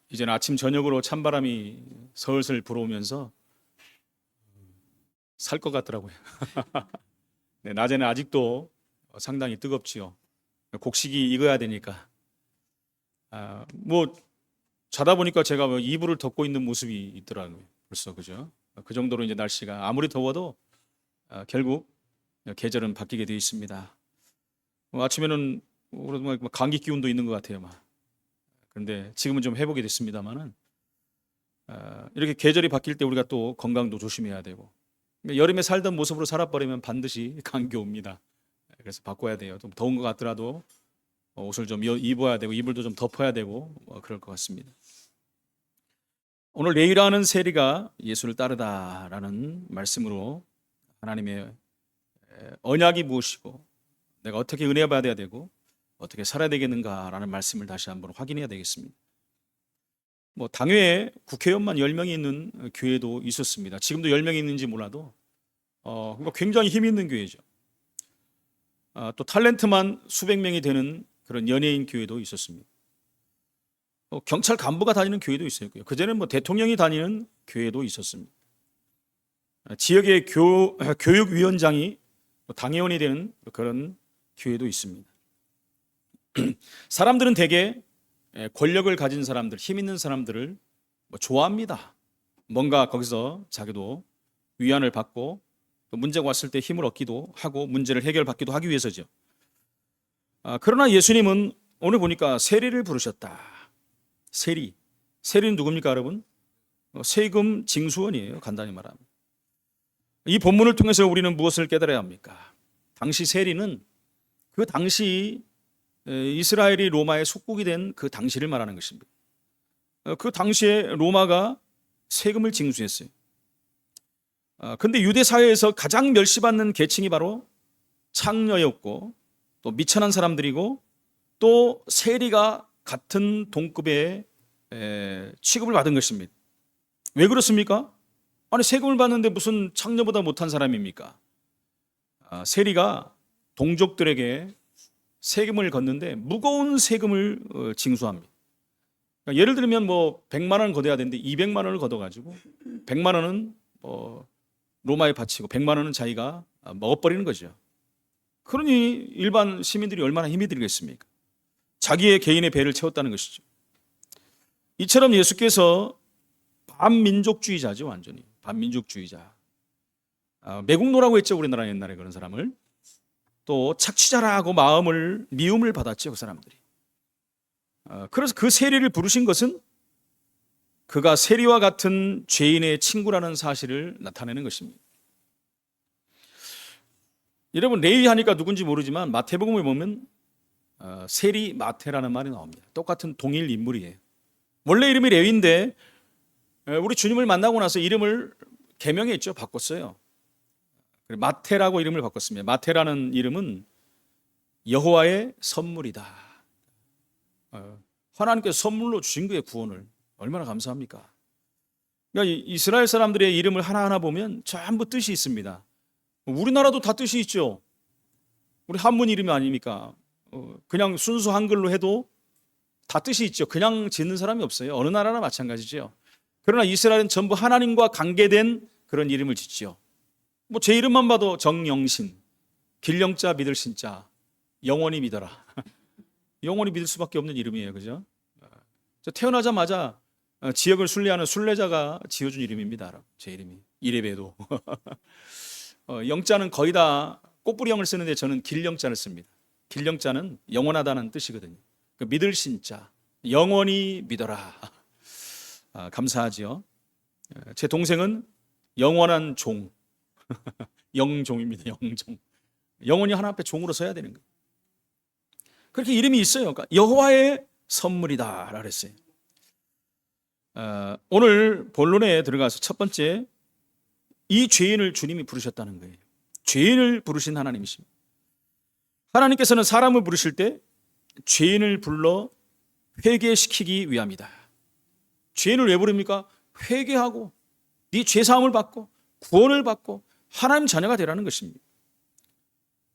이제는 아침 저녁으로 찬바람이 슬슬 불어오면서 살 것 같더라고요. 네, 낮에는 아직도 상당히 뜨겁지요. 곡식이 익어야 되니까. 뭐 자다 보니까 제가 뭐 이불을 덮고 있는 모습이 있더라고요. 벌써 그죠? 그 정도로 이제 날씨가 아무리 더워도 결국 계절은 바뀌게 되어 있습니다. 아침에는 뭐 감기 기운도 있는 것 같아요. 막. 그런데 지금은 좀 회복이 됐습니다만은 이렇게 계절이 바뀔 때 우리가 또 건강도 조심해야 되고 여름에 살던 모습으로 살아버리면 반드시 감기 옵니다. 그래서 바꿔야 돼요. 좀 더운 것 같더라도 옷을 좀 입어야 되고 이불도 좀 덮어야 되고 그럴 것 같습니다. 오늘 레위라는 세리가 예수를 따르다라는 말씀으로 하나님의 언약이 무엇이고 내가 어떻게 은혜 받아야 되고 어떻게 살아야 되겠는가라는 말씀을 다시 한번 확인해야 되겠습니다. 뭐 당회에 국회의원만 10명이 있는 교회도 있었습니다. 지금도 10명이 있는지 몰라도 굉장히 힘 있는 교회죠. 또 탤런트만 수백 명이 되는 그런 연예인 교회도 있었습니다. 경찰 간부가 다니는 교회도 있었고요. 그전에는 뭐 대통령이 다니는 교회도 있었습니다. 지역의 교육위원장이 당회원이 되는 그런 교회도 있습니다. 사람들은 대개 권력을 가진 사람들, 힘 있는 사람들을 좋아합니다. 뭔가 거기서 자기도 위안을 받고 또 문제가 왔을 때 힘을 얻기도 하고 문제를 해결받기도 하기 위해서죠. 그러나 예수님은 오늘 보니까 세리를 부르셨다. 세리는 누굽니까 여러분? 세금 징수원이에요. 간단히 말하면. 이 본문을 통해서 우리는 무엇을 깨달아야 합니까? 당시 세리는 그 당시 이스라엘이 로마의 속국이 된 그 당시를 말하는 것입니다. 그 당시에 로마가 세금을 징수했어요. 근데 유대 사회에서 가장 멸시받는 계층이 바로 창녀였고 또 미천한 사람들이고 또 세리가 같은 동급의 취급을 받은 것입니다. 왜 그렇습니까? 아니 세금을 받는데 무슨 창녀보다 못한 사람입니까? 세리가 동족들에게 세금을 걷는데 무거운 세금을 징수합니다. 그러니까 예를 들면 뭐 100만 원 걷어야 되는데 200만 원을 걷어가지고 100만 원은 로마에 바치고 100만 원은 자기가 먹어버리는 거죠. 그러니 일반 시민들이 얼마나 힘이 들겠습니까? 자기의 개인의 배를 채웠다는 것이죠. 이처럼 예수께서 반민족주의자죠. 완전히 반민족주의자. 매국노라고 했죠. 우리나라 옛날에 그런 사람을. 또 착취자라고 미움을 받았죠. 그 사람들이. 그래서 그 세리를 부르신 것은 그가 세리와 같은 죄인의 친구라는 사실을 나타내는 것입니다. 여러분 레위 하니까 누군지 모르지만 마태복음에 보면 세리 마태라는 말이 나옵니다. 똑같은 동일 인물이에요. 원래 이름이 레위인데 우리 주님을 만나고 나서 이름을 개명했죠. 바꿨어요. 마태라고 이름을 바꿨습니다. 마태라는 이름은 여호와의 선물이다. 하나님께서 선물로 주신 거예요. 구원을. 얼마나 감사합니까? 그러니까 이스라엘 사람들의 이름을 하나하나 보면 전부 뜻이 있습니다. 우리나라도 다 뜻이 있죠. 우리 한문 이름이 아닙니까? 그냥 순수 한글로 해도 다 뜻이 있죠. 그냥 짓는 사람이 없어요. 어느 나라나 마찬가지죠. 그러나 이스라엘은 전부 하나님과 관계된 그런 이름을 짓지요. 뭐 제 이름만 봐도 정영신, 길영자 믿을 신자, 영원히 믿어라. 영원히 믿을 수밖에 없는 이름이에요. 그죠? 태어나자마자 지역을 순례하는 순례자가 지어준 이름입니다. 제 이름이. 이래봬도. 영자는 거의 다 꽃뿌리형을 쓰는데 저는 길영자를 씁니다. 길영자는 영원하다는 뜻이거든요. 그 믿을 신자, 영원히 믿어라. 감사하지요. 제 동생은 영원한 종, 영종입니다. 영종. 영원히 하나 앞에 종으로 서야 되는 거예요. 그렇게 이름이 있어요. 그러니까 여호와의 선물이다 그랬어요. 오늘 본론에 들어가서 첫 번째 이 죄인을 주님이 부르셨다는 거예요. 죄인을 부르신 하나님이십니다. 하나님께서는 사람을 부르실 때 죄인을 불러 회개시키기 위함이다. 죄인을 왜 부릅니까? 회개하고 네 죄사함을 받고 구원을 받고 하나님 자녀가 되라는 것입니다.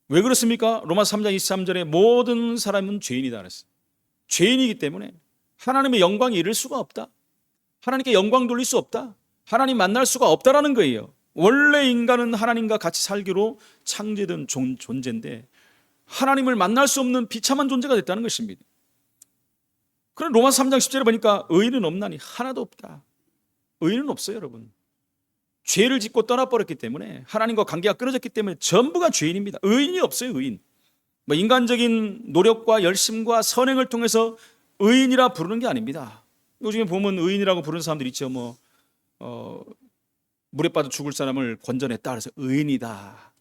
왜 그렇습니까? 로마서 3장 23절에 모든 사람은 죄인이다 그랬어요. 죄인이기 때문에 하나님의 영광에 이를 수가 없다. 하나님께 영광 돌릴 수 없다. 하나님 만날 수가 없다라는 거예요. 원래 인간은 하나님과 같이 살기로 창조된 존재인데 하나님을 만날 수 없는 비참한 존재가 됐다는 것입니다. 그럼 로마서 3장 10절에 보니까 의인은 없나니 하나도 없다. 의인은 없어요, 여러분. 죄를 짓고 떠나버렸기 때문에, 하나님과 관계가 끊어졌기 때문에 전부가 죄인입니다. 의인이 없어요, 의인. 인간적인 노력과 열심과 선행을 통해서 의인이라 부르는 게 아닙니다. 요즘에 보면 의인이라고 부르는 사람들 있죠. 물에 빠져 죽을 사람을 건져냈다 그래서 의인이다.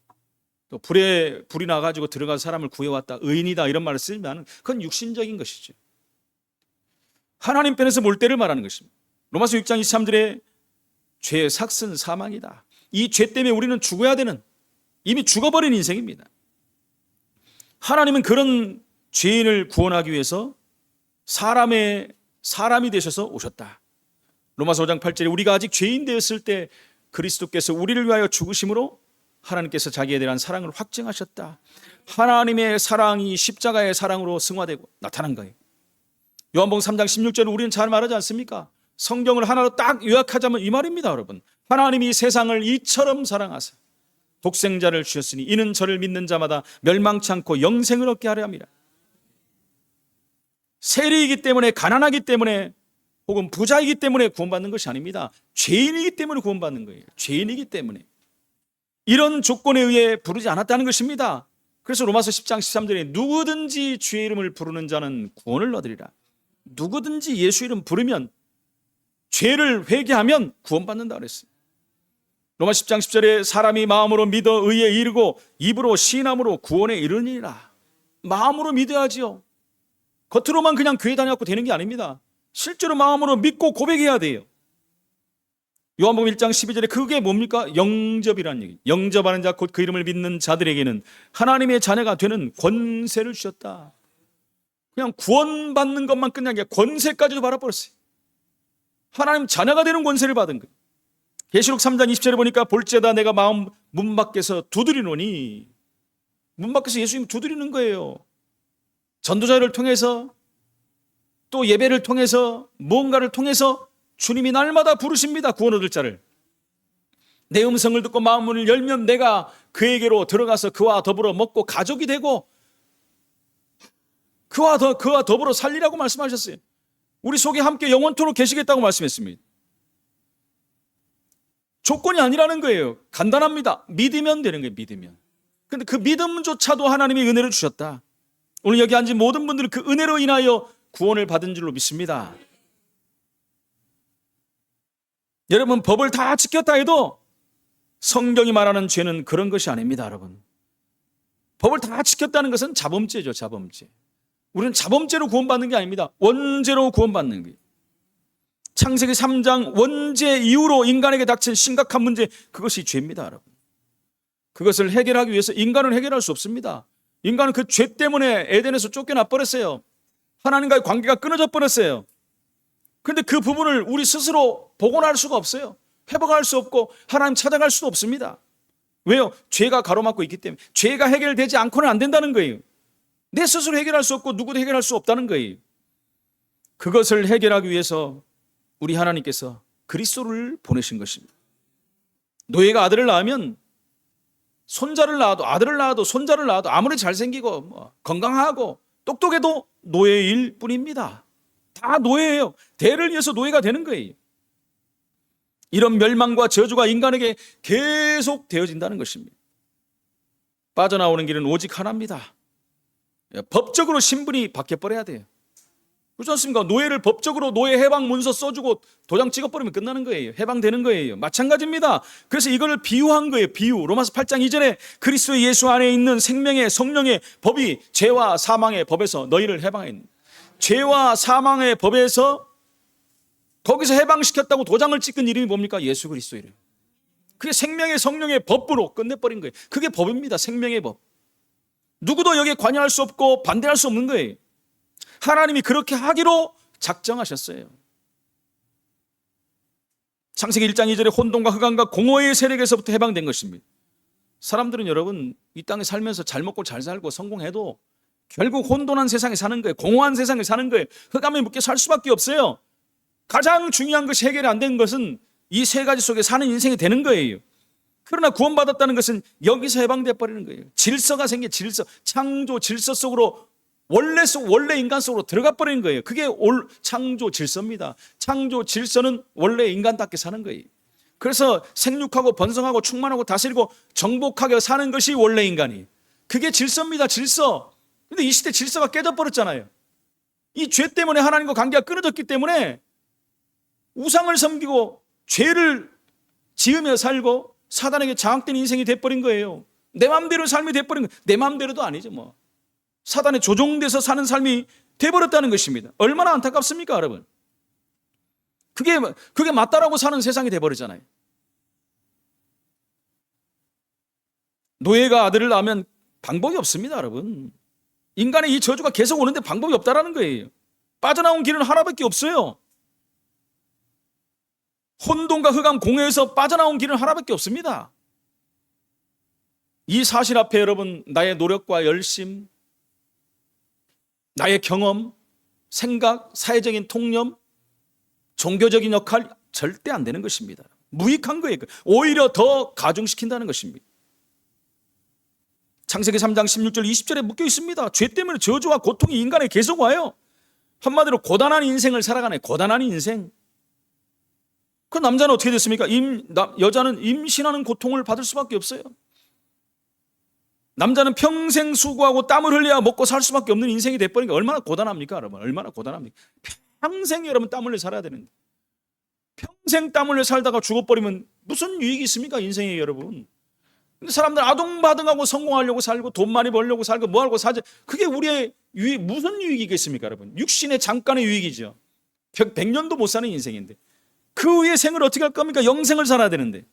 또 불이 나가지고 들어가서 사람을 구해왔다, 의인이다, 이런 말을 쓰면 그건 육신적인 것이죠. 하나님 편에서 볼 때를 말하는 것입니다. 로마서 6장 23절에 죄의 삭은 사망이다. 이 죄 때문에 우리는 죽어야 되는, 이미 죽어버린 인생입니다. 하나님은 그런 죄인을 구원하기 위해서 사람이 되셔서 오셨다. 로마서 5장 8절에 우리가 아직 죄인 되었을 때 그리스도께서 우리를 위하여 죽으심으로 하나님께서 자기에 대한 사랑을 확증하셨다. 하나님의 사랑이 십자가의 사랑으로 승화되고 나타난 거예요. 요한복음 3장 16절에 우리는 잘 말하지 않습니까? 성경을 하나로 딱 요약하자면 이 말입니다, 여러분. 하나님이 세상을 이처럼 사랑하사 독생자를 주셨으니 이는 저를 믿는 자마다 멸망치 않고 영생을 얻게 하려 함이라. 세리이기 때문에, 가난하기 때문에, 혹은 부자이기 때문에 구원받는 것이 아닙니다. 죄인이기 때문에 구원받는 거예요. 죄인이기 때문에. 이런 조건에 의해 부르지 않았다는 것입니다. 그래서 로마서 10장 13절에 누구든지 주의 이름을 부르는 자는 구원을 얻으리라. 누구든지 예수 이름 부르면, 죄를 회개하면 구원받는다 그랬어요. 로마 10장 10절에 사람이 마음으로 믿어 의에 이르고 입으로 시인함으로 구원에 이르니라. 마음으로 믿어야지요. 겉으로만 그냥 교회 다녀갖고 되는 게 아닙니다. 실제로 마음으로 믿고 고백해야 돼요. 요한복음 1장 12절에 그게 뭡니까? 영접이라는 얘기. 영접하는 자 곧 그 이름을 믿는 자들에게는 하나님의 자녀가 되는 권세를 주셨다. 그냥 구원받는 것만 끝난 게 권세까지도 받아버렸어요. 하나님 자녀가 되는 권세를 받은 거예요. 계시록 3장 20절에 보니까 볼지어다 내가 마음 문 밖에서 두드리노니, 문 밖에서 예수님 두드리는 거예요. 전도자를 통해서, 또 예배를 통해서, 무언가를 통해서 주님이 날마다 부르십니다. 구원 얻을 자를. 내 음성을 듣고 마음 문을 열면 내가 그에게로 들어가서 그와 더불어 먹고 가족이 되고 그와 더불어 살리라고 말씀하셨어요. 우리 속에 함께 영원토록 계시겠다고 말씀했습니다. 조건이 아니라는 거예요. 간단합니다. 믿으면 되는 거예요. 믿으면. 그런데 그 믿음조차도 하나님이 은혜를 주셨다. 오늘 여기 앉은 모든 분들은 그 은혜로 인하여 구원을 받은 줄로 믿습니다. 여러분, 법을 다 지켰다 해도 성경이 말하는 죄는 그런 것이 아닙니다, 여러분. 법을 다 지켰다는 것은 자범죄죠, 자범죄. 우리는 자범죄로 구원받는 게 아닙니다. 원죄로 구원받는 거예요. 창세기 3장 원죄 이후로 인간에게 닥친 심각한 문제, 그것이 죄입니다, 여러분. 그것을 해결하기 위해서 인간은 해결할 수 없습니다. 인간은 그 죄 때문에 에덴에서 쫓겨나 버렸어요. 하나님과의 관계가 끊어져 버렸어요. 그런데 그 부분을 우리 스스로 복원할 수가 없어요. 회복할 수 없고 하나님 찾아갈 수도 없습니다. 왜요? 죄가 가로막고 있기 때문에. 죄가 해결되지 않고는 안 된다는 거예요. 내 스스로 해결할 수 없고 누구도 해결할 수 없다는 거예요. 그것을 해결하기 위해서 우리 하나님께서 그리스도를 보내신 것입니다. 노예가 아들을 낳으면 손자를 낳아도, 아들을 낳아도, 손자를 낳아도 아무리 잘생기고 건강하고 똑똑해도 노예일 뿐입니다. 다 노예예요. 대를 위해서 노예가 되는 거예요. 이런 멸망과 저주가 인간에게 계속 되어진다는 것입니다. 빠져나오는 길은 오직 하나입니다. 법적으로 신분이 바뀌어버려야 돼요. 그렇지 않습니까? 노예를 법적으로 노예 해방 문서 써주고 도장 찍어버리면 끝나는 거예요. 해방되는 거예요. 마찬가지입니다. 그래서 이걸 비유한 거예요. 비유. 로마서 8장 2절에 그리스도 예수 안에 있는 생명의 성령의 법이 죄와 사망의 법에서 너희를 해방했다. 죄와 사망의 법에서 거기서 해방시켰다고 도장을 찍은 이름이 뭡니까? 예수 그리스도 이름. 그게 생명의 성령의 법으로 끝내버린 거예요. 그게 법입니다. 생명의 법. 누구도 여기에 관여할 수 없고 반대할 수 없는 거예요. 하나님이 그렇게 하기로 작정하셨어요. 창세기 1장 2절에 혼돈과 흑암과 공허의 세력에서부터 해방된 것입니다. 사람들은 여러분 이 땅에 살면서 잘 먹고 잘 살고 성공해도 결국 혼돈한 세상에 사는 거예요. 공허한 세상에 사는 거예요. 흑암에 묶여 살 수밖에 없어요. 가장 중요한 것이 해결이 안 된 것은 이 세 가지 속에 사는 인생이 되는 거예요. 그러나 구원받았다는 것은 여기서 해방되어 버리는 거예요. 질서가 생겨, 질서, 창조 질서 속으로 원래 인간 속으로 들어가 버리는 거예요. 그게 창조 질서입니다. 창조 질서는 원래 인간답게 사는 거예요. 그래서 생육하고 번성하고 충만하고 다스리고 정복하게 사는 것이 원래 인간이에요. 그게 질서입니다. 질서. 근데 이 시대 질서가 깨져버렸잖아요. 이 죄 때문에 하나님과 관계가 끊어졌기 때문에 우상을 섬기고 죄를 지으며 살고 사단에게 장악된 인생이 돼버린 거예요. 내 마음대로 삶이 돼버린 거예요. 내 마음대로도 아니죠 뭐. 사단에 조종돼서 사는 삶이 돼버렸다는 것입니다. 얼마나 안타깝습니까 여러분. 그게 맞다라고 사는 세상이 돼버리잖아요. 노예가 아들을 낳으면 방법이 없습니다 여러분. 인간의 이 저주가 계속 오는데 방법이 없다라는 거예요. 빠져나온 길은 하나밖에 없어요. 혼돈과 흑암 공허에서 빠져나온 길은 하나밖에 없습니다. 이 사실 앞에 여러분 나의 노력과 열심, 나의 경험, 생각, 사회적인 통념, 종교적인 역할 절대 안 되는 것입니다. 무익한 거예요. 오히려 더 가중시킨다는 것입니다. 창세기 3장 16절 20절에 묶여 있습니다. 죄 때문에 저주와 고통이 인간에 계속 와요. 한마디로 고단한 인생을 살아가네. 고단한 인생. 그 남자는 어떻게 됐습니까? 여자는 임신하는 고통을 받을 수밖에 없어요. 남자는 평생 수고하고 땀을 흘려야 먹고 살 수밖에 없는 인생이 돼버린 게 얼마나 고단합니까 여러분? 얼마나 고단합니까? 평생 여러분 땀 흘려 살아야 되는데 평생 땀 흘려 살다가 죽어버리면 무슨 유익이 있습니까 인생에 여러분? 근데 사람들 아둥바둥하고 성공하려고 살고 돈 많이 벌려고 살고 뭐하고 사죠. 그게 우리의 유익, 무슨 유익이겠습니까 여러분? 육신의 잠깐의 유익이죠. 100년도 못 사는 인생인데 그 위에 생을 어떻게 할 겁니까? 영생을 살아야 되는데.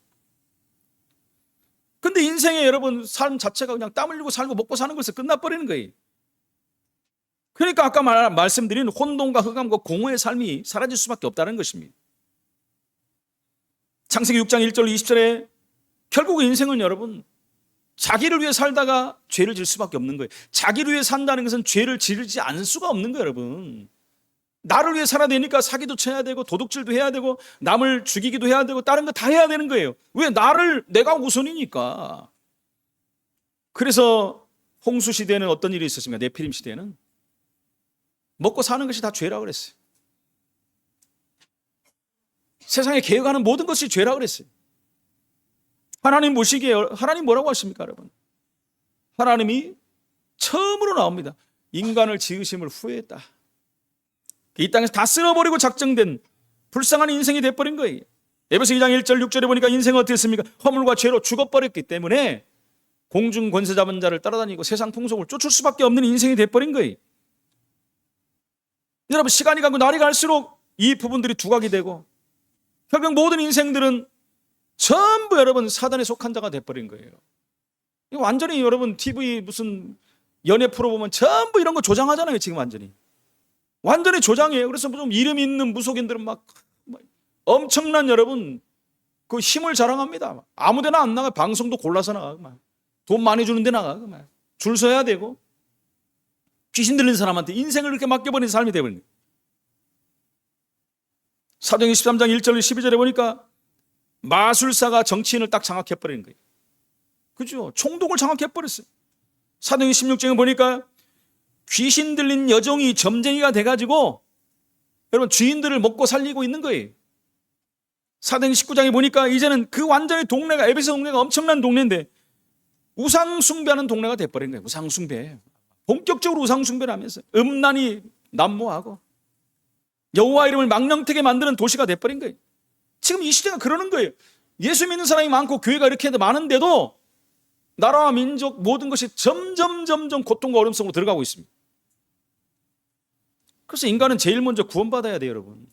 근데 인생에 여러분 삶 자체가 그냥 땀 흘리고 살고 먹고 사는 것에서 끝나버리는 거예요. 그러니까 아까 말씀드린 혼돈과 흑암과 공허의 삶이 사라질 수밖에 없다는 것입니다. 창세기 6장 1절 20절에 결국 인생은 여러분 자기를 위해 살다가 죄를 질 수밖에 없는 거예요. 자기를 위해 산다는 것은 죄를 지르지 않을 수가 없는 거예요 여러분. 나를 위해 살아야 되니까 사기도 쳐야 되고 도둑질도 해야 되고 남을 죽이기도 해야 되고 다른 거 다 해야 되는 거예요. 왜? 내가 우선이니까. 그래서 홍수 시대에는 어떤 일이 있었습니까? 네피림 시대에는 먹고 사는 것이 다 죄라고 그랬어요. 세상에 개혁하는 모든 것이 죄라고 그랬어요. 하나님 보시기에 하나님 뭐라고 하십니까 여러분? 하나님이 처음으로 나옵니다. 인간을 지으심을 후회했다. 이 땅에서 다 쓸어버리고 작정된 불쌍한 인생이 돼버린 거예요. 에베소 2장 1절 6절에 보니까 인생은 어떻게 했습니까? 허물과 죄로 죽어버렸기 때문에 공중 권세 잡은 자를 따라다니고 세상 풍속을 쫓을 수밖에 없는 인생이 돼버린 거예요. 여러분 시간이 가고 날이 갈수록 이 부분들이 두각이 되고 결국 모든 인생들은 전부 여러분 사단에 속한 자가 돼버린 거예요. 이거 완전히 여러분 TV 무슨 연예 프로 보면 전부 이런 거 조장하잖아요. 지금 완전히 조장이에요. 그래서 좀 이름 있는 무속인들은 막 엄청난 여러분 그 힘을 자랑합니다. 아무데나 안 나가. 방송도 골라서 나가. 돈 많이 주는 데 나가. 줄 서야 되고 귀신 들린 사람한테 인생을 이렇게 맡겨버린 삶이 되어버린 거예요. 사도행전 13장 1절 12절에 보니까 마술사가 정치인을 딱 장악해버리는 거예요. 그죠? 총독을 장악해버렸어요. 사도행전 16장에 보니까 귀신 들린 여종이 점쟁이가 돼가지고 여러분 주인들을 먹고 살리고 있는 거예요. 사도행전 19장에 보니까 이제는 그 완전히 동네가 에베소 동네가 엄청난 동네인데 우상 숭배하는 동네가 돼버린 거예요. 우상 숭배. 본격적으로 우상 숭배를 하면서 음란이 난무하고 여호와 이름을 망령되게 만드는 도시가 돼버린 거예요. 지금 이 시대가 그러는 거예요. 예수 믿는 사람이 많고 교회가 이렇게 많은데도 나라와 민족 모든 것이 점점 고통과 어려움 속으로 들어가고 있습니다. 그래서 인간은 제일 먼저 구원받아야 돼요, 여러분.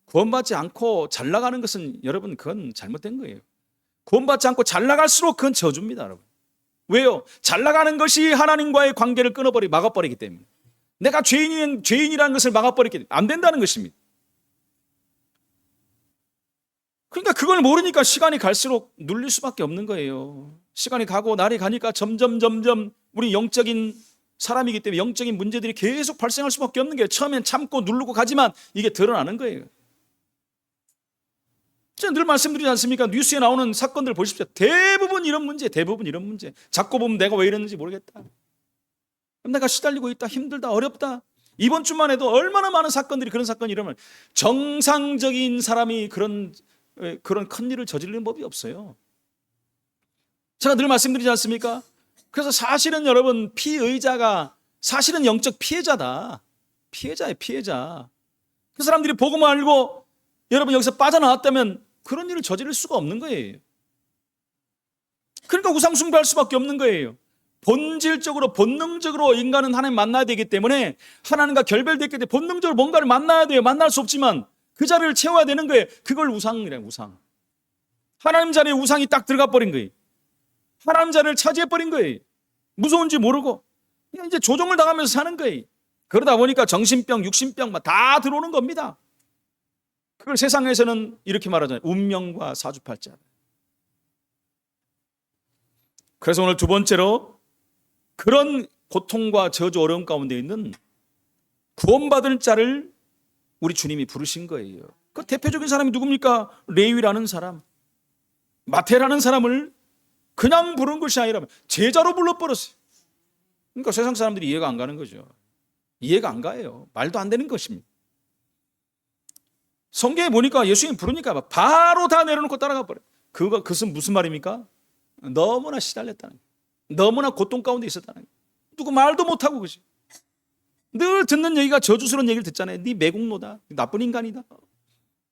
구원받지 않고 잘 나가는 것은 여러분 그건 잘못된 거예요. 구원받지 않고 잘 나갈수록 그건 저주입니다, 여러분. 왜요? 잘 나가는 것이 하나님과의 관계를 막아버리기 때문에. 내가 죄인이라는 것을 막아버리기 때문에 안 된다는 것입니다. 그러니까 그걸 모르니까 시간이 갈수록 눌릴 수밖에 없는 거예요. 시간이 가고 날이 가니까 점점 우리 영적인 사람이기 때문에 영적인 문제들이 계속 발생할 수밖에 없는 게, 처음엔 참고 누르고 가지만 이게 드러나는 거예요. 제가 늘 말씀드리지 않습니까? 뉴스에 나오는 사건들 보십시오. 대부분 이런 문제, 대부분 이런 문제. 자꾸 보면 내가 왜 이랬는지 모르겠다, 내가 시달리고 있다, 힘들다, 어렵다. 이번 주만 해도 얼마나 많은 사건들이, 그런 사건이 이러면, 정상적인 사람이 그런 큰 일을 저지르는 법이 없어요. 제가 늘 말씀드리지 않습니까? 그래서 사실은 여러분, 피의자가 사실은 영적 피해자다. 피해자예요, 피해자. 그 사람들이 복음을 알고 여러분 여기서 빠져나왔다면 그런 일을 저지를 수가 없는 거예요. 그러니까 우상숭배할 수밖에 없는 거예요. 본질적으로, 본능적으로 인간은 하나님 만나야 되기 때문에, 하나님과 결별됐기 때문에 본능적으로 뭔가를 만나야 돼요. 만날 수 없지만 그 자리를 채워야 되는 거예요. 그걸 우상이래요, 우상. 하나님 자리에 우상이 딱 들어가 버린 거예요. 하나님 자리를 차지해 버린 거예요. 무서운지 모르고 그냥 이제 조종을 당하면서 사는 거예요. 그러다 보니까 정신병, 육신병 다 들어오는 겁니다. 그걸 세상에서는 이렇게 말하잖아요. 운명과 사주팔자. 그래서 오늘 두 번째로, 그런 고통과 저주, 어려움 가운데 있는 구원받을 자를 우리 주님이 부르신 거예요. 그 대표적인 사람이 누굽니까? 레위라는 사람, 마태라는 사람을 그냥 부른 것이 아니라 제자로 불러버렸어요. 그러니까 세상 사람들이 이해가 안 가는 거죠. 이해가 안 가요. 말도 안 되는 것입니다. 성경에 보니까 예수님 부르니까 바로 다 내려놓고 따라가 버려요. 그것은 무슨 말입니까? 너무나 시달렸다는 거예요. 너무나 고통 가운데 있었다는 거예요. 누구 말도 못하고, 그지? 늘 듣는 얘기가 저주스러운 얘기를 듣잖아요. 네 매국노다, 나쁜 인간이다.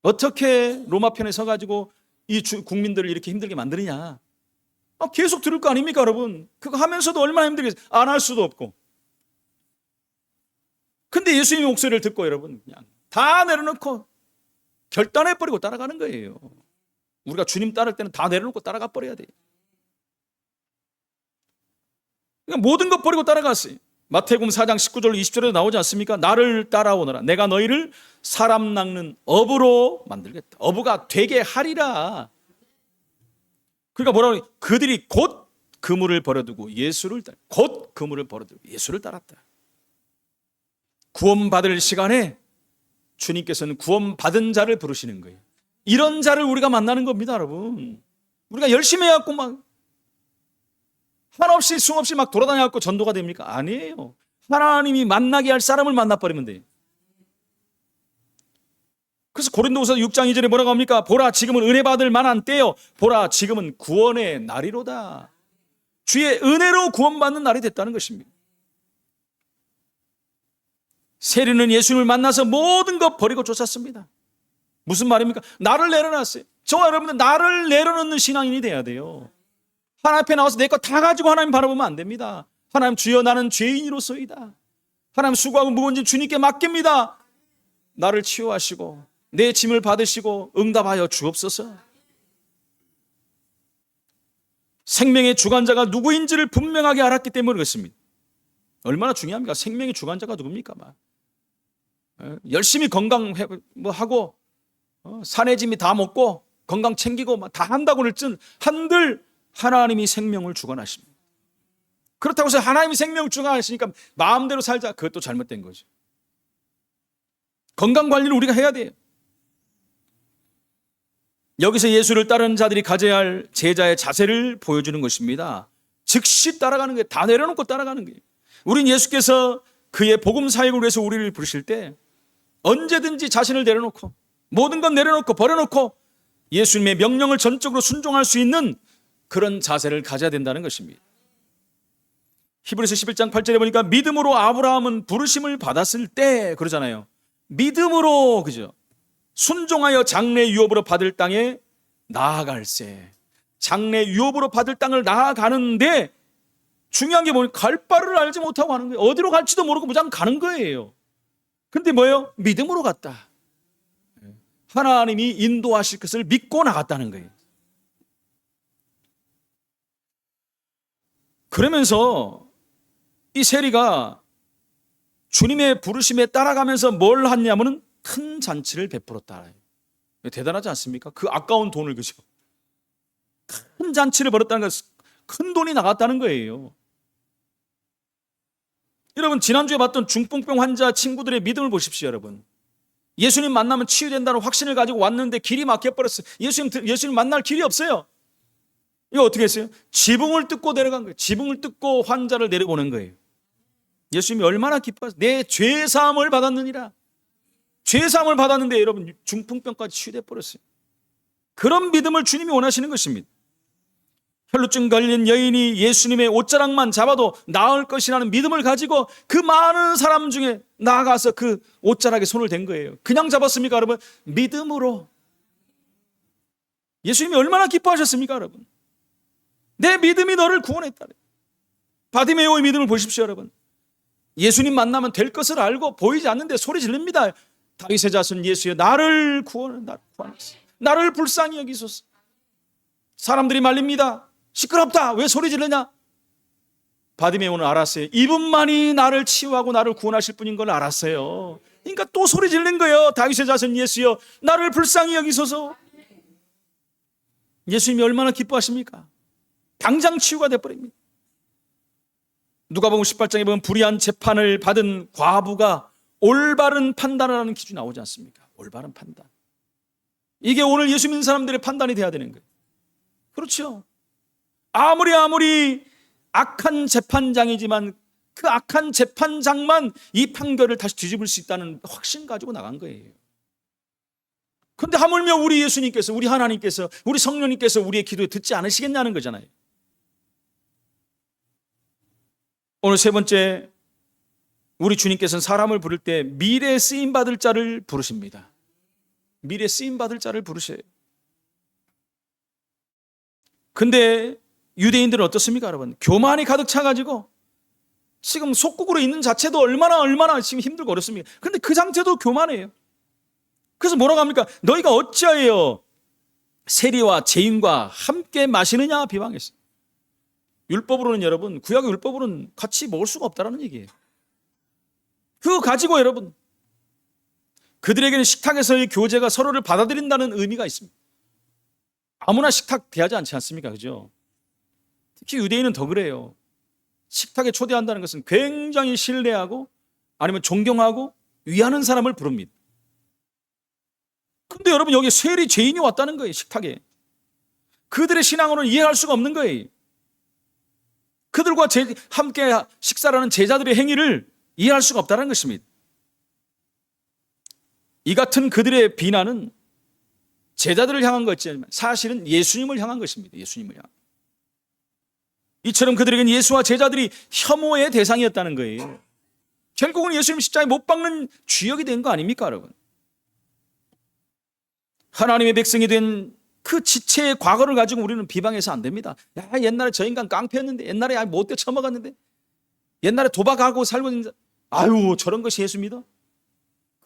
어떻게 로마 편에 서가지고 이 국민들을 이렇게 힘들게 만드느냐. 계속 들을 거 아닙니까, 여러분? 그거 하면서도 얼마나 힘들겠어요. 안 할 수도 없고. 근데 예수님의 목소리를 듣고 여러분 그냥 다 내려놓고 결단해버리고 따라가는 거예요. 우리가 주님 따를 때는 다 내려놓고 따라가 버려야 돼요. 그러니까 모든 것 버리고 따라갔어요. 마태복음 4장 19절 20절에 나오지 않습니까? 나를 따라오너라. 내가 너희를 사람 낚는 어부로 만들겠다. 어부가 되게 하리라. 그러니까 뭐라고? 그들이 곧 그물을 버려두고 예수를 따랐다. 구원받을 시간에 주님께서는 구원받은 자를 부르시는 거예요. 이런 자를 우리가 만나는 겁니다, 여러분. 우리가 열심히 해갖고 막 한없이 수없이 막 돌아다녀갖고 전도가 됩니까? 아니에요. 하나님이 만나게 할 사람을 만나버리면 돼요. 그래서 고린도후서 6장 2절에 뭐라고 합니까? 보라, 지금은 은혜 받을 만한 때요. 보라, 지금은 구원의 날이로다. 주의 은혜로 구원받는 날이 됐다는 것입니다. 세리는 예수님을 만나서 모든 것 버리고 쫓았습니다. 무슨 말입니까? 나를 내려놨어요. 저와 여러분들 나를 내려놓는 신앙인이 돼야 돼요. 하나님 앞에 나와서 내 것 다 가지고 하나님 바라보면 안 됩니다. 하나님, 주여 나는 죄인으로서이다. 하나님, 수고하고 무거운 짐 주님께 맡깁니다. 나를 치유하시고 내 짐을 받으시고 응답하여 주옵소서. 생명의 주관자가 누구인지를 분명하게 알았기 때문에 그렇습니다. 얼마나 중요합니까? 생명의 주관자가 누굽니까? 열심히 건강하고 산의 짐이 다 먹고 건강 챙기고 다 한다고는 한들 하나님이 생명을 주관하십니다. 그렇다고 해서 하나님이 생명을 주관하시니까 마음대로 살자, 그것도 잘못된 거죠. 건강 관리를 우리가 해야 돼요. 여기서 예수를 따르는 자들이 가져야 할 제자의 자세를 보여주는 것입니다. 즉시 따라가는 거예요. 다 내려놓고 따라가는 거예요. 우린 예수께서 그의 복음 사역을 위해서 우리를 부르실 때 언제든지 자신을 내려놓고 모든 건 내려놓고 버려놓고 예수님의 명령을 전적으로 순종할 수 있는 그런 자세를 가져야 된다는 것입니다. 히브리서 11장 8절에 보니까 믿음으로 아브라함은 부르심을 받았을 때 그러잖아요. 믿음으로, 그죠? 순종하여 장래 유업으로 받을 땅에 나아갈세. 장래 유업으로 받을 땅을 나아가는데 중요한 게 뭐냐면 갈 바를 알지 못하고 가는 거예요. 어디로 갈지도 모르고 무조건 가는 거예요. 근데 뭐예요? 믿음으로 갔다. 하나님이 인도하실 것을 믿고 나갔다는 거예요. 그러면서 이 세리가 주님의 부르심에 따라가면서 뭘 했냐면은 큰 잔치를 베풀었다. 대단하지 않습니까? 그 아까운 돈을, 그죠? 큰 잔치를 벌였다는 건 큰 돈이 나갔다는 거예요. 여러분, 지난주에 봤던 중풍병 환자 친구들의 믿음을 보십시오. 여러분, 예수님 만나면 치유된다는 확신을 가지고 왔는데 길이 막혀버렸어요. 예수님 만날 길이 없어요. 이거 어떻게 했어요? 지붕을 뜯고 내려간 거예요. 지붕을 뜯고 환자를 내려보낸 거예요. 예수님이 얼마나 기뻐하세요. 내 죄사함을 받았느니라. 죄사함을 받았는데 여러분, 중풍병까지 치유돼 버렸어요. 그런 믿음을 주님이 원하시는 것입니다. 혈루증 걸린 여인이 예수님의 옷자락만 잡아도 나을 것이라는 믿음을 가지고 그 많은 사람 중에 나아가서 그 옷자락에 손을 댄 거예요. 그냥 잡았습니까, 여러분? 믿음으로. 예수님이 얼마나 기뻐하셨습니까, 여러분? 내 믿음이 너를 구원했다. 바디메오의 믿음을 보십시오, 여러분. 예수님 만나면 될 것을 알고 보이지 않는데 소리 지릅니다. 다윗의 자손 예수여, 나를 구원하소서. 나를 불쌍히 여기소서. 사람들이 말립니다. 시끄럽다. 왜 소리 지르냐? 바디메오는 알았어요. 이분만이 나를 치유하고 나를 구원하실 분인 걸 알았어요. 그러니까 또 소리 지르는 거예요. 다윗의 자손 예수여, 나를 불쌍히 여기소서. 예수님이 얼마나 기뻐하십니까? 당장 치유가 돼버립니다. 누가복음 18장에 보면 불의한 재판을 받은 과부가 올바른 판단을 하는 기준이 나오지 않습니까? 올바른 판단. 이게 오늘 예수 믿는 사람들의 판단이 돼야 되는 거예요. 그렇죠. 아무리 악한 재판장이지만 그 악한 재판장만 이 판결을 다시 뒤집을 수 있다는 확신 가지고 나간 거예요. 그런데 하물며 우리 예수님께서, 우리 하나님께서, 우리 성령님께서 우리의 기도에 듣지 않으시겠냐는 거잖아요. 오늘 세 번째, 우리 주님께서는 사람을 부를 때 미래에 쓰임받을 자를 부르십니다. 미래에 쓰임받을 자를 부르셔요. 근데 유대인들은 어떻습니까, 여러분? 교만이 가득 차가지고 지금 속국으로 있는 자체도 얼마나 지금 힘들고 어렵습니까? 근데 그 상태도 교만해요. 그래서 뭐라고 합니까? 너희가 어찌하여 세리와 죄인과 함께 마시느냐 비방했어요. 율법으로는 여러분, 구약의 율법으로는 같이 먹을 수가 없다는 얘기예요. 그거 가지고 여러분, 그들에게는 식탁에서의 교제가 서로를 받아들인다는 의미가 있습니다. 아무나 식탁 대하지 않지 않습니까? 그죠? 특히 유대인은 더 그래요. 식탁에 초대한다는 것은 굉장히 신뢰하고 아니면 존경하고 위하는 사람을 부릅니다. 근데 여러분, 여기 세리 죄인이 왔다는 거예요. 식탁에. 그들의 신앙으로는 이해할 수가 없는 거예요. 그들과 함께 식사를 하는 제자들의 행위를 이해할 수가 없다는 것입니다. 이 같은 그들의 비난은 제자들을 향한 것이지만 사실은 예수님을 향한 것입니다. 예수님을 향한. 이처럼 그들에게는 예수와 제자들이 혐오의 대상이었다는 거예요. 결국은 예수님 십자가에 못 박는 주역이 된 거 아닙니까, 여러분? 하나님의 백성이 된 그 지체의 과거를 가지고 우리는 비방해서 안 됩니다. 야, 옛날에 저 인간 깡패였는데, 옛날에 못돼 처먹었는데, 옛날에 도박하고 살고 있는 자, 아유, 저런 것이 예수 믿어?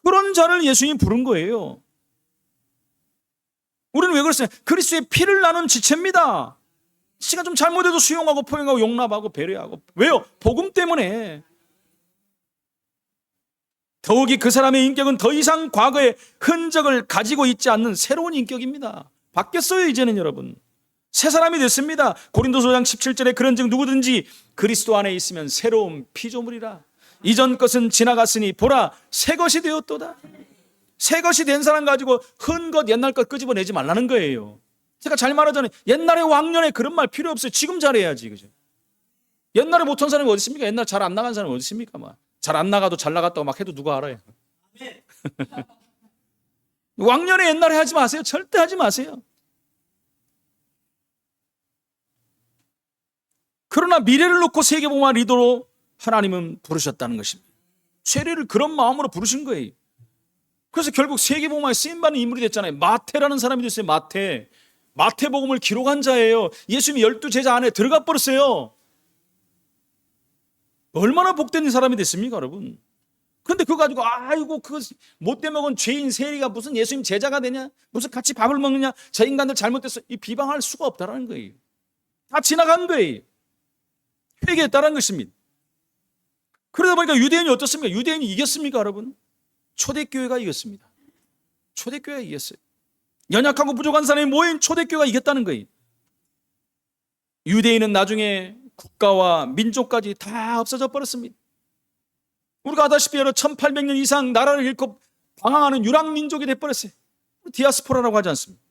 그런 자를 예수님이 부른 거예요. 우리는 왜 그랬어요? 그리스도의 피를 나눈 지체입니다. 시간 좀 잘못해도 수용하고 포용하고 용납하고 배려하고. 왜요? 복음 때문에. 더욱이 그 사람의 인격은 더 이상 과거의 흔적을 가지고 있지 않는 새로운 인격입니다. 바뀌었어요, 이제는 여러분. 새 사람이 됐습니다. 고린도서장 17절에 그런즉 누구든지 그리스도 안에 있으면 새로운 피조물이라. 이전 것은 지나갔으니 보라, 새 것이 되었도다. 새 것이 된 사람 가지고 흔 것, 옛날 것 끄집어내지 말라는 거예요. 제가 잘 말하잖아요. 옛날에 왕년에 그런 말 필요 없어요. 지금 잘해야지, 그죠? 옛날에 못한 사람이 어디 있습니까? 옛날 잘 안 나간 사람이 어디 있습니까? 잘 안 나가도 잘 나갔다고 막 해도 누가 알아요? 왕년에 옛날에 하지 마세요. 절대 하지 마세요. 그러나 미래를 놓고 세계복음화 리더로 하나님은 부르셨다는 것입니다. 세례를 그런 마음으로 부르신 거예요. 그래서 결국 세계복음화에 쓰임받는 인물이 됐잖아요. 마태라는 사람이 됐어요. 마태복음을 기록한 자예요. 예수님이 12제자 안에 들어가 버렸어요. 얼마나 복된 사람이 됐습니까, 여러분? 그런데 그거 가지고 아이고 그 못돼 먹은 죄인 세리가 무슨 예수님 제자가 되냐? 무슨 같이 밥을 먹느냐? 저 인간들 잘못됐어. 이 비방할 수가 없다는 거예요. 다 지나간 거예요. 회개했다는 것입니다. 그러다 보니까 유대인이 어떻습니까? 유대인이 이겼습니까, 여러분? 초대교회가 이겼습니다. 초대교회가 이겼어요. 연약하고 부족한 사람이 모인 초대교회가 이겼다는 거예요. 유대인은 나중에 국가와 민족까지 다 없어져 버렸습니다. 우리가 아다시피 1800년 이상 나라를 잃고 방황하는 유랑민족이 돼버렸어요. 디아스포라라고 하지 않습니까?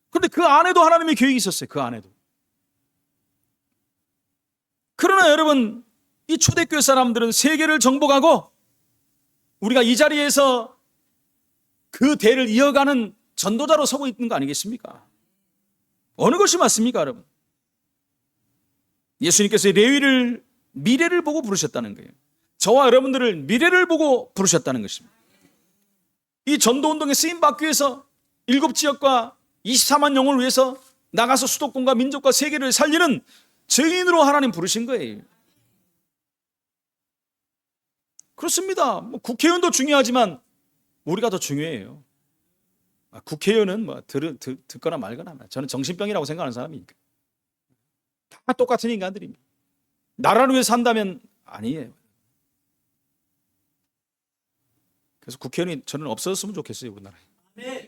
그런데 그 안에도 하나님의 계획이 있었어요. 그 안에도. 그러나 여러분, 이 초대교회 사람들은 세계를 정복하고 우리가 이 자리에서 그 대를 이어가는 전도자로 서고 있는 거 아니겠습니까? 어느 것이 맞습니까, 여러분? 예수님께서 레위를 미래를 보고 부르셨다는 거예요. 저와 여러분들을 미래를 보고 부르셨다는 것입니다. 이 전도운동에 쓰임받기 위해서 7지역과 24만 영혼을 위해서 나가서 수도권과 민족과 세계를 살리는 증인으로 하나님 부르신 거예요. 그렇습니다. 국회의원도 중요하지만 우리가 더 중요해요. 국회의원은 듣거나 말거나, 저는 정신병이라고 생각하는 사람이니까. 다 똑같은 인간들입니다. 나라를 위해 산다면 아니에요. 그래서 국회의원이 저는 없어졌으면 좋겠어요, 우리나라에. 네.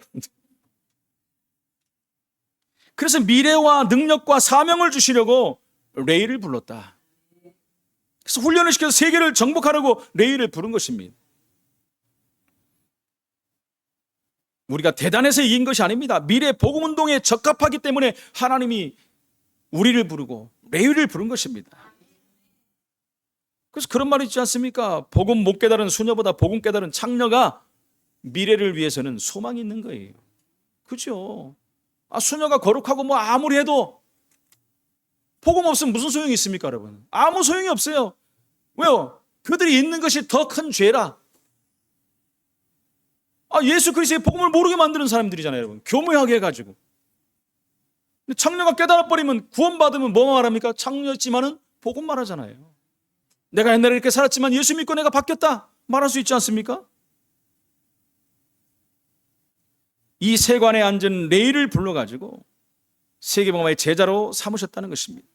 그래서 미래와 능력과 사명을 주시려고 레위를 불렀다. 그래서 훈련을 시켜서 세계를 정복하려고 레위를 부른 것입니다. 우리가 대단해서 이긴 것이 아닙니다. 미래 복음운동에 적합하기 때문에 하나님이 우리를 부르고 레위를 부른 것입니다. 그래서 그런 말이 있지 않습니까? 복음 못 깨달은 수녀보다 복음 깨달은 창녀가 미래를 위해서는 소망이 있는 거예요. 그죠? 수녀가 거룩하고 아무리 해도 복음 없으면 무슨 소용이 있습니까, 여러분? 아무 소용이 없어요. 왜요? 그들이 있는 것이 더 큰 죄라. 예수 그리스도의 복음을 모르게 만드는 사람들이잖아요, 여러분. 교묘하게 해가지고. 근데 창녀가 깨달아버리면 구원받으면 뭐만 말합니까? 창녀였지만은 복음 말하잖아요. 내가 옛날에 이렇게 살았지만 예수 믿고 내가 바뀌었다 말할 수 있지 않습니까? 이 세관에 앉은 레위를 불러가지고 세계복음화의 제자로 삼으셨다는 것입니다.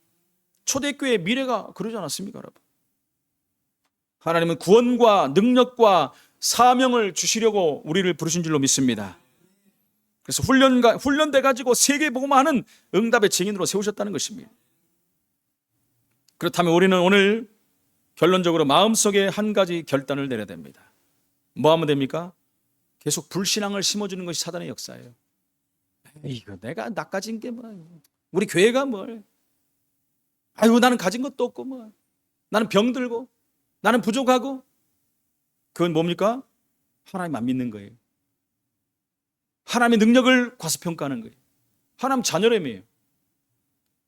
초대교회의 미래가 그러지 않았습니까, 여러분? 하나님은 구원과 능력과 사명을 주시려고 우리를 부르신 줄로 믿습니다. 그래서 훈련돼 가지고 세계복음화하는 응답의 증인으로 세우셨다는 것입니다. 그렇다면 우리는 오늘 결론적으로 마음속에 한 가지 결단을 내려야 됩니다. 뭐 하면 됩니까? 계속 불신앙을 심어주는 것이 사단의 역사예요. 이거 내가 가진 게 뭐야? 우리 교회가 뭘? 아이고 나는 가진 것도 없고 뭐. 나는 병들고 나는 부족하고. 그건 뭡니까? 하나님 안 믿는 거예요. 하나님의 능력을 과소평가하는 거예요. 하나님 자녀됨이에요.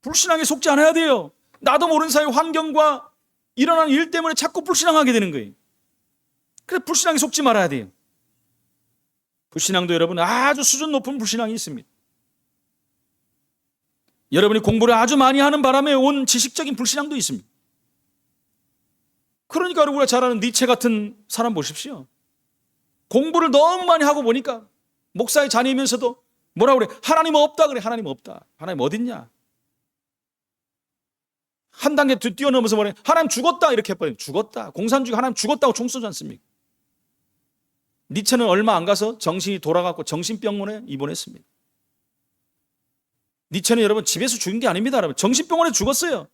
불신앙에 속지 않아야 돼요. 나도 모르는 사이 환경과 일어나는 일 때문에 자꾸 불신앙하게 되는 거예요. 그래서 불신앙에 속지 말아야 돼요. 불신앙도 여러분 아주 수준 높은 불신앙이 있습니다. 여러분이 공부를 아주 많이 하는 바람에 온 지식적인 불신앙도 있습니다. 그러니까 우리가 잘 아는 니체 같은 사람 보십시오. 공부를 너무 많이 하고 보니까 목사의 자녀이면서도 뭐라 그래? 하나님 없다 그래. 하나님 없다. 하나님 어딨냐? 한 단계 뛰어넘어서 뭐래? 하나님 죽었다 이렇게 해버려요. 죽었다. 공산주의 하나님 죽었다고 총 쏘지 않습니까? 니체는 얼마 안 가서 정신이 돌아갔고 정신병원에 입원했습니다. 니체는 여러분 집에서 죽은 게 아닙니다. 여러분 정신병원에 죽었어요.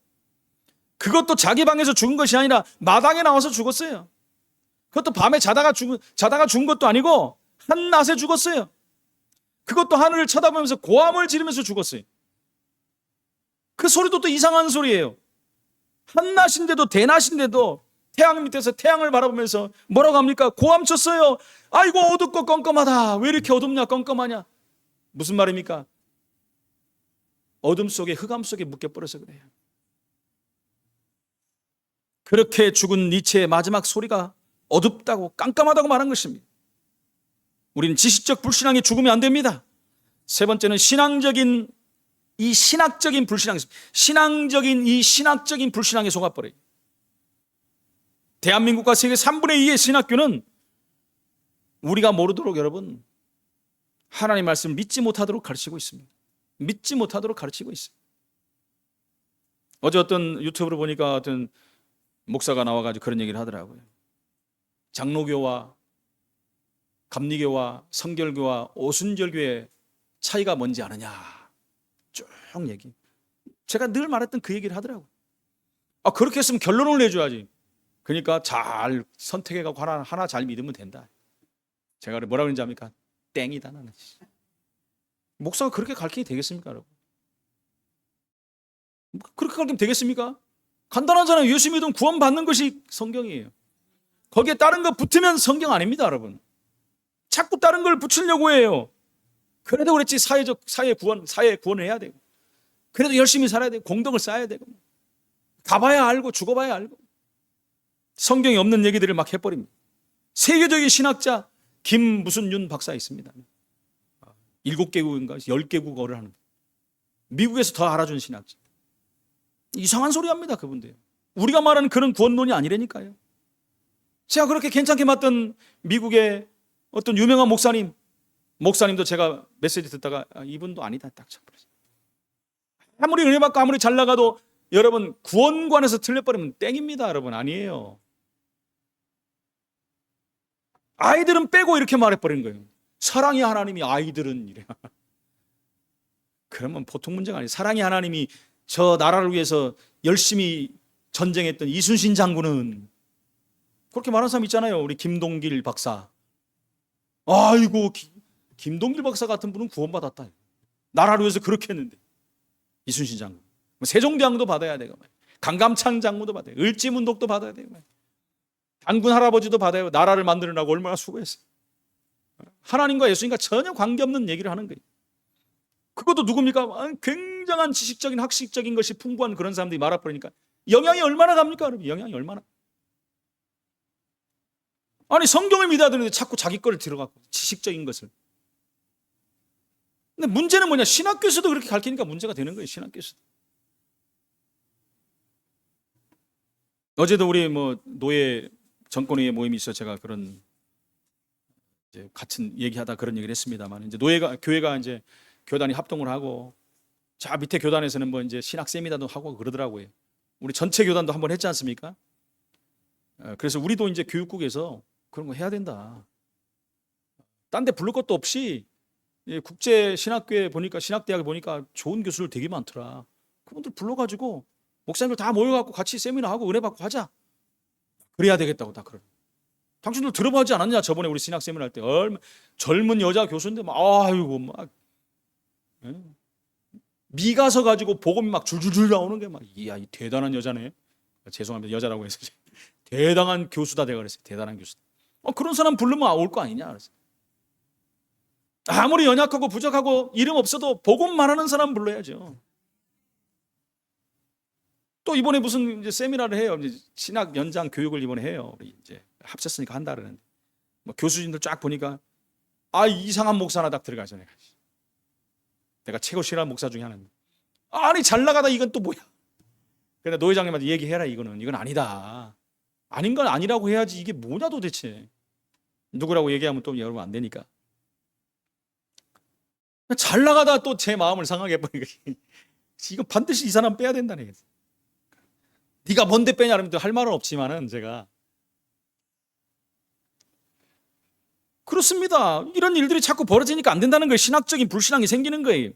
그것도 자기 방에서 죽은 것이 아니라 마당에 나와서 죽었어요. 그것도 밤에 자다가 죽은 것도 아니고 한낮에 죽었어요. 그것도 하늘을 쳐다보면서 고함을 지르면서 죽었어요. 그 소리도 또 이상한 소리예요. 한낮인데도 대낮인데도 태양 밑에서 태양을 바라보면서 뭐라고 합니까? 고함 쳤어요. 아이고 어둡고 껌껌하다. 왜 이렇게 어둡냐 껌껌하냐. 무슨 말입니까? 어둠 속에 흑암 속에 묶여버려서 그래요. 그렇게 죽은 니체의 마지막 소리가 어둡다고 깜깜하다고 말한 것입니다. 우리는 지식적 불신앙에 죽으면 안 됩니다. 세 번째는 신앙적인 불신앙이 있습니다. 신학적인 불신앙에 속아버려요. 대한민국과 세계 3분의 2의 신학교는 우리가 모르도록 여러분 하나님 말씀을 믿지 못하도록 가르치고 있습니다. 믿지 못하도록 가르치고 있어요. 어제 어떤 유튜브를 보니까 어떤 목사가 나와가지고 그런 얘기를 하더라고요. 장로교와 감리교와 성결교와 오순절교의 차이가 뭔지 아느냐 쭉 얘기. 제가 늘 말했던 그 얘기를 하더라고요. 그렇게 했으면 결론을 내줘야지. 그러니까 잘 선택해가지고 하나 잘 믿으면 된다. 제가 뭐라 그러는지 압니까? 땡이다 나는. 목사가 그렇게 가르치면 되겠습니까, 여러분? 그렇게 가르치면 되겠습니까? 간단하잖아요. 예수 믿으면 구원받는 것이 성경이에요. 거기에 다른 거 붙으면 성경 아닙니다, 여러분. 자꾸 다른 걸 붙이려고 해요. 그래도 그랬지 사회 구원을 해야 되고, 그래도 열심히 살아야 되고, 공덕을 쌓아야 되고, 가봐야 알고 죽어봐야 알고, 성경에 없는 얘기들을 막 해버립니다. 세계적인 신학자 김 무슨 윤 박사 있습니다. 7개국인가 10개국어를 하는, 미국에서 더 알아준 신학자. 이상한 소리 합니다, 그분들. 우리가 말하는 그런 구원론이 아니라니까요. 제가 그렇게 괜찮게 맞던 미국의 어떤 유명한 목사님도 제가 메시지 듣다가 이분도 아니다 딱 쳐버렸어요. 아무리 은혜 받고 아무리 잘 나가도 여러분 구원관에서 틀려버리면 땡입니다, 여러분. 아니에요. 아이들은 빼고 이렇게 말해버리는 거예요. 사랑이 하나님이 아이들은 이래. 그러면 보통 문제가 아니에요. 사랑이 하나님이 저 나라를 위해서 열심히 전쟁했던 이순신 장군은, 그렇게 말하는 사람 있잖아요. 우리 김동길 박사. 아이고, 김동길 박사 같은 분은 구원받았다. 나라를 위해서 그렇게 했는데. 이순신 장군. 세종대왕도 받아야 되고, 강감찬 장군도 받아야 되고, 을지문독도 받아야 되고, 단군 할아버지도 받아야 되고, 나라를 만드느라고 얼마나 수고했어요. 하나님과 예수님과 전혀 관계없는 얘기를 하는 거예요. 그것도 누굽니까? 굉장한 지식적인 학식적인 것이 풍부한 그런 사람들이 말아버리니까 영향이 얼마나 갑니까, 여러분? 영향이 얼마나? 아니, 성경을 믿어야 되는데 자꾸 자기 거를 들어가고 지식적인 것을. 근데 문제는 뭐냐? 신학교에서도 그렇게 가르치니까 문제가 되는 거예요. 신학교에서도. 어제도 우리 노예 정권의 모임이 있어 제가 그런 이제 같은 얘기하다 그런 얘기를 했습니다만, 이제 교회가 이제 교단이 합동을 하고, 자 밑에 교단에서는 이제 신학 세미나도 하고 그러더라고요. 우리 전체 교단도 한번 했지 않습니까? 그래서 우리도 이제 교육국에서 그런 거 해야 된다. 딴 데 부를 것도 없이 국제 신학교에 보니까, 신학대학에 보니까 좋은 교수들 되게 많더라. 그분들 불러가지고 목사님들 다 모여갖고 같이 세미나 하고 은혜 받고 하자. 그래야 되겠다고 다 그러. 당신들 들어보지 않았냐? 저번에 우리 신학 세미나 할 때 얼마 젊은 여자 교수인데 아이고 미가서 가지고 복음이 막 줄줄줄 나오는 게 이야, 이 대단한 여자네. 죄송합니다, 여자라고 해서. 대단한 교수다 내가 그랬어요. 대단한 교수다. 그런 사람 부르면 올 거 아니냐 그랬어요. 아무리 연약하고 부족하고 이름 없어도 복음 말하는 사람 불러야죠. 또 이번에 무슨 이제 세미나를 해요. 이제 신학 연장 교육을 이번에 해요. 우리 이제 합쳤으니까 한다 그러는데, 교수진들 쫙 보니까 이상한 목사 하나 딱 들어가잖아요. 내가 최고 싫어하는 목사 중에 하나인데, 아니 잘 나가다 이건 또 뭐야? 근데 노회장님한테 얘기해라. 이건 아니다. 아닌 건 아니라고 해야지 이게 뭐냐 도대체. 누구라고 얘기하면 또 여러분 안 되니까. 잘 나가다 또 제 마음을 상하게 해버린 거지. 이건 반드시 이 사람 빼야 된다는 얘기죠. 네가 뭔데 빼냐 그러면 할 말은 없지만은 제가 그렇습니다. 이런 일들이 자꾸 벌어지니까 안 된다는 거예요. 신학적인 불신앙이 생기는 거예요.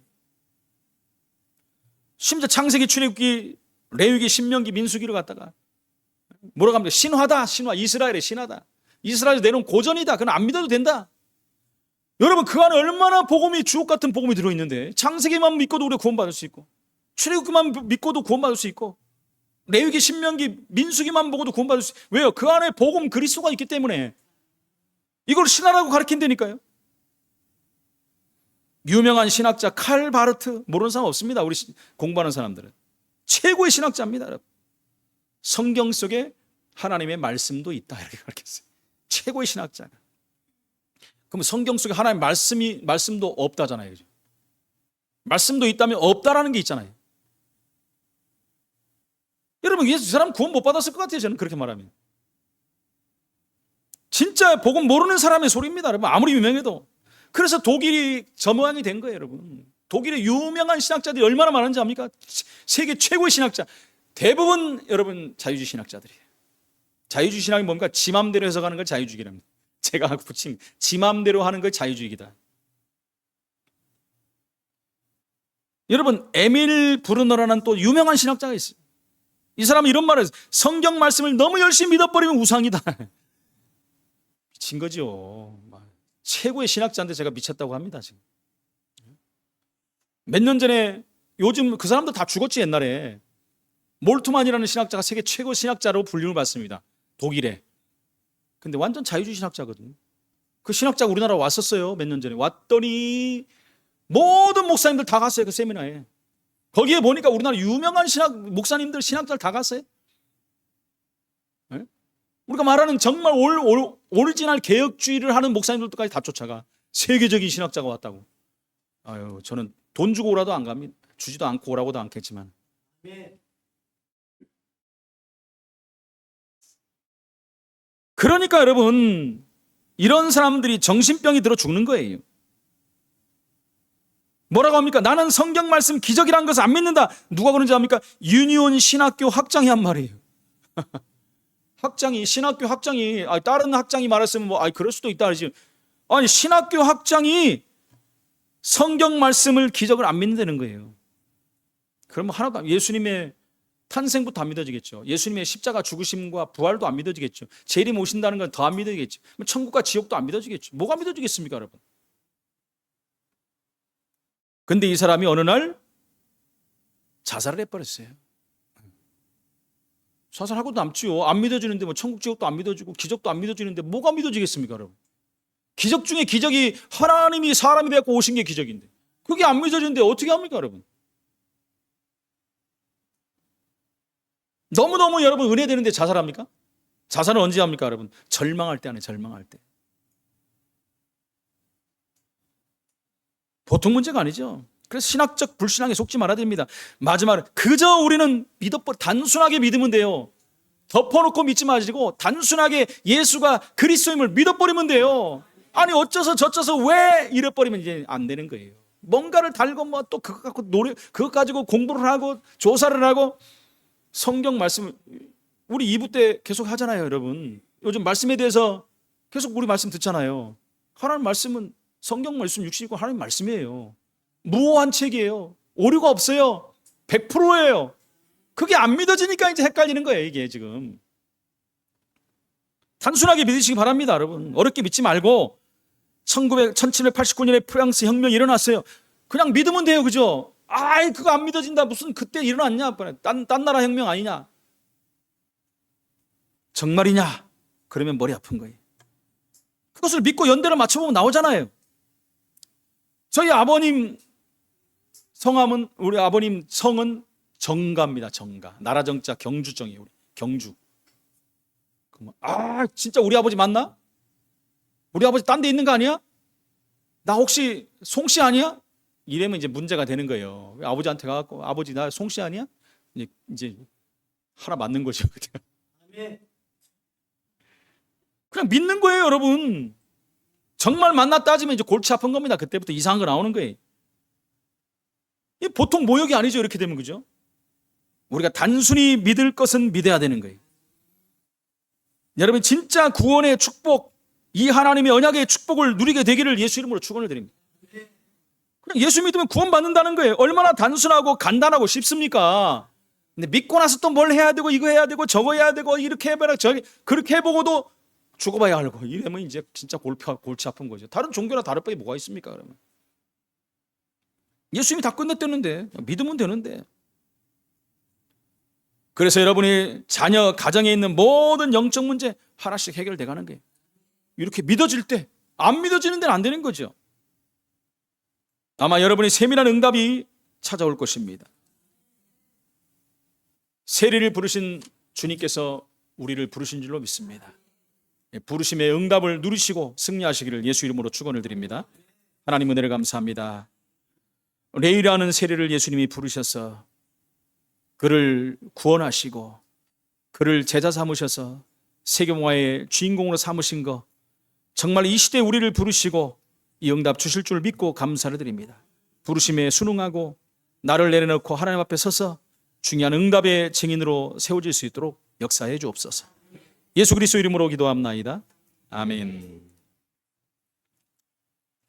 심지어 창세기, 출애굽기, 레위기, 신명기, 민수기를 갖다가 뭐라고 합니까? 신화다. 신화. 이스라엘의 신화다. 이스라엘에서 내놓은 고전이다. 그건 안 믿어도 된다. 여러분, 그 안에 얼마나 복음이, 주옥 같은 복음이 들어있는데, 창세기만 믿고도 우리가 구원받을 수 있고, 출애굽기만 믿고도 구원받을 수 있고, 레위기, 신명기, 민수기만 보고도 구원받을 수 있고. 왜요? 그 안에 복음 그리스도가 있기 때문에. 이걸 신화라고 가르친다니까요. 유명한 신학자 칼 바르트, 모르는 사람 없습니다. 우리 공부하는 사람들은. 최고의 신학자입니다, 여러분. 성경 속에 하나님의 말씀도 있다, 이렇게 가르쳤어요. 최고의 신학자. 그럼 성경 속에 하나님의 말씀도 없다잖아요. 그죠? 말씀도 있다면 없다라는 게 있잖아요. 여러분, 이 사람 구원 못 받았을 것 같아요, 저는 그렇게 말하면. 진짜 복음 모르는 사람의 소리입니다, 여러분. 아무리 유명해도. 그래서 독일이 저 모양이 된 거예요, 여러분. 독일의 유명한 신학자들이 얼마나 많은지 압니까? 세계 최고의 신학자. 대부분 여러분 자유주의 신학자들이에요. 자유주의 신학이 뭡니까? 지 맘대로 해석하는 걸 자유주의랍니다. 제가 붙인 지 맘대로 하는 걸 자유주의이다. 여러분, 에밀 브루너라는 또 유명한 신학자가 있어요. 이 사람은 이런 말을 했어요. 성경 말씀을 너무 열심히 믿어버리면 우상이다. 미친 거죠. 최고의 신학자인데 제가 미쳤다고 합니다. 지금. 몇 년 전에, 요즘 그 사람도 다 죽었지 옛날에. 몰트만이라는 신학자가 세계 최고 신학자로 불림을 받습니다. 독일에. 근데 완전 자유주의 신학자거든요. 그 신학자가 우리나라 왔었어요. 몇 년 전에. 왔더니 모든 목사님들 다 갔어요. 그 세미나에. 거기에 보니까 우리나라 유명한 목사님들, 신학자들 다 갔어요. 네? 우리가 말하는 정말 오리지널 개혁주의를 하는 목사님들까지 다 쫓아가. 세계적인 신학자가 왔다고. 아유, 저는 돈 주고 오라도 안 갑니다. 주지도 않고 오라고도 않겠지만. 그러니까 여러분, 이런 사람들이 정신병이 들어 죽는 거예요. 뭐라고 합니까? 나는 성경 말씀 기적이라는 것을 안 믿는다. 누가 그런지 압니까? 유니온 신학교 학장이 한 말이에요. 학장이, 신학교 학장이, 다른 학장이 말했으면 그럴 수도 있다 그러지. 아니, 신학교 학장이 성경 말씀을 기적을 안 믿는다는 거예요. 그러면 하나도, 예수님의 탄생부터 안 믿어지겠죠. 예수님의 십자가 죽으심과 부활도 안 믿어지겠죠. 재림 오신다는 건 더 안 믿어지겠죠. 천국과 지옥도 안 믿어지겠죠. 뭐가 믿어지겠습니까, 여러분? 근데 이 사람이 어느 날 자살을 해버렸어요. 자살하고도 남지요. 안 믿어지는데 천국 지옥도 안 믿어지고 기적도 안 믿어지는데 뭐가 믿어지겠습니까, 여러분? 기적 중에 기적이 하나님이 사람이 되고 오신 게 기적인데 그게 안 믿어지는데 어떻게 합니까, 여러분? 너무너무 여러분 은혜 되는데 자살합니까? 자살은 언제 합니까, 여러분? 절망할 때 하네, 절망할 때. 보통 문제가 아니죠. 그래서 신학적 불신앙에 속지 말아야 됩니다. 마지막으로 그저 우리는 단순하게 믿으면 돼요. 덮어놓고 믿지 마시고 단순하게 예수가 그리스도임을 믿어버리면 돼요. 아니 어쩌서 저쩌서 왜 이래버리면 이제 안 되는 거예요. 뭔가를 달고 또 그것 갖고 그것 가지고 공부를 하고 조사를 하고. 성경 말씀 우리 2부 때 계속 하잖아요, 여러분. 요즘 말씀에 대해서 계속 우리 말씀 듣잖아요. 하나님 말씀은 성경 말씀 60권 하나님 말씀이에요. 무오한 책이에요. 오류가 없어요. 100%예요. 그게 안 믿어지니까 이제 헷갈리는 거예요, 이게 지금. 단순하게 믿으시기 바랍니다, 여러분. 어렵게 믿지 말고 1789년에 프랑스 혁명이 일어났어요. 그냥 믿으면 돼요, 그죠? 그거 안 믿어진다. 무슨 그때 일어났냐? 딴 나라 혁명 아니냐? 정말이냐? 그러면 머리 아픈 거예요. 그것을 믿고 연대를 맞춰보면 나오잖아요. 저희 아버님 성함은, 우리 아버님 성은 정가입니다. 정가. 나라 정자 경주정이에요. 우리 경주. 진짜 우리 아버지 맞나? 우리 아버지 딴 데 있는 거 아니야? 나 혹시 송씨 아니야? 이러면 이제 문제가 되는 거예요. 아버지한테 가갖고 아버지 나 송씨 아니야? 이제 하나 맞는 거죠. 그냥 믿는 거예요, 여러분. 정말 만나 따지면 이제 골치 아픈 겁니다. 그때부터 이상한 거 나오는 거예요. 이 보통 모욕이 아니죠, 이렇게 되면, 그죠? 우리가 단순히 믿을 것은 믿어야 되는 거예요. 여러분 진짜 구원의 축복, 이 하나님의 언약의 축복을 누리게 되기를 예수 이름으로 축원을 드립니다. 그냥 예수 믿으면 구원받는다는 거예요. 얼마나 단순하고 간단하고 쉽습니까? 근데 믿고 나서 또 뭘 해야 되고 이거 해야 되고 저거 해야 되고 이렇게 해봐라 그렇게 해보고도 죽어봐야 알고 이러면 이제 진짜 골치 아픈 거죠. 다른 종교나 다를 바에 뭐가 있습니까, 그러면? 예수님이 다 끝냈다는데 믿으면 되는데. 그래서 여러분이 자녀 가정에 있는 모든 영적 문제 하나씩 해결돼 가는 거예요. 이렇게 믿어질 때, 안 믿어지는 데는 안 되는 거죠. 아마 여러분이 세밀한 응답이 찾아올 것입니다. 세리를 부르신 주님께서 우리를 부르신 줄로 믿습니다. 부르심의 응답을 누리시고 승리하시기를 예수 이름으로 축원을 드립니다. 하나님 은혜를 감사합니다. 레이라는 세리를 예수님이 부르셔서 그를 구원하시고 그를 제자 삼으셔서 세계봉화의 주인공으로 삼으신 거, 정말 이 시대에 우리를 부르시고 이 응답 주실 줄 믿고 감사를 드립니다. 부르심에 순응하고 나를 내려놓고 하나님 앞에 서서 중요한 응답의 증인으로 세워질 수 있도록 역사해 주옵소서. 예수 그리스도 이름으로 기도합나이다. 아멘.